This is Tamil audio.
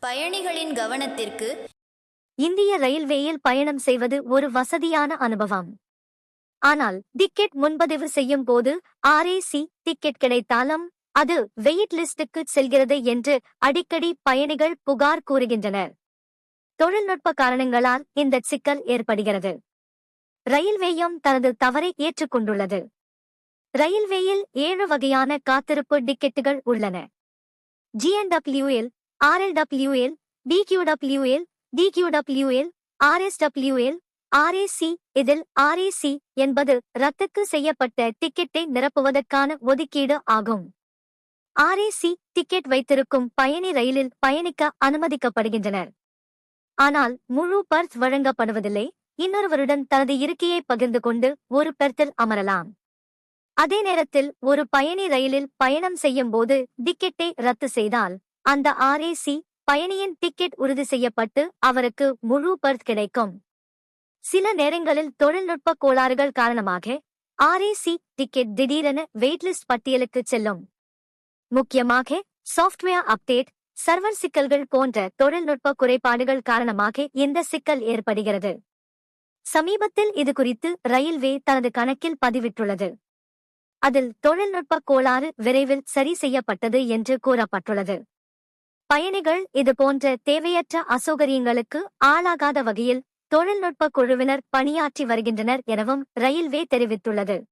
பயணிகளின் கவனத்திற்கு. இந்திய ரயில்வேயில் பயணம் செய்வது ஒரு வசதியான அனுபவம். ஆனால் டிக்கெட் முன்பதிவு செய்யும் போது ஆர்ஏசி டிக்கெட் கிடைத்தாலும் அது வெயிட் லிஸ்டுக்கு செல்கிறது என்று அடிக்கடி பயணிகள் புகார் கூறுகின்றனர். தொழில்நுட்ப காரணங்களால் இந்த சிக்கல் ஏற்படுகிறது. ரயில்வேயும் தனது தவறை ஏற்றுக்கொண்டுள்ளது. ரயில்வேயில் 7 வகையான காத்திருப்பு டிக்கெட்டுகள் உள்ளன. GNWL, RLWL, BQWL, DQWL, RSWL, RAC. இதில் RAC என்பது ரத்துக்கு செய்யப்பட்ட டிக்கெட்டை நிரப்புவதற்கான ஒதுக்கீடு ஆகும். RAC டிக்கெட் வைத்திருக்கும் பயணி ரயிலில் பயணிக்க அனுமதிக்கப்படுகின்றனர். ஆனால் முழு பர்த் வழங்கப்படுவதில்லை. இன்னொருவருடன் தனது இருக்கையை பகிர்ந்து கொண்டு ஒரு பெர்த்தில் அமரலாம். அதே நேரத்தில் ஒரு பயணி ரயிலில் பயணம் செய்யும் போது டிக்கெட்டை ரத்து செய்தால் அந்த RAC பயணியின் டிக்கெட் உறுதி செய்யப்பட்டு அவருக்கு முழு பர்த் கிடைக்கும். சில நேரங்களில் தொழில்நுட்ப கோளாறுகள் காரணமாக RAC டிக்கெட் திடீரென வெயிட்லிஸ்ட் பட்டியலுக்கு செல்லும். முக்கியமாக சாஃப்ட்வேர் அப்டேட், சர்வர் சிக்கல்கள் போன்ற தொழில்நுட்ப குறைபாடுகள் காரணமாக இந்த சிக்கல் ஏற்படுகிறது. சமீபத்தில் இது குறித்து ரயில்வே தனது கணக்கில் பதிவிட்டுள்ளது. அதில் தொழில்நுட்ப கோளாறு விரைவில் சரி செய்யப்பட்டது என்று கூறப்பட்டுள்ளது. பயணிகள் இதுபோன்ற தேவையற்ற அசௌகரியங்களுக்கு ஆளாகாத வகையில் தொழில்நுட்ப குழுவினர் பணியாற்றி வருகின்றனர் எனவும் ரயில்வே தெரிவித்துள்ளது.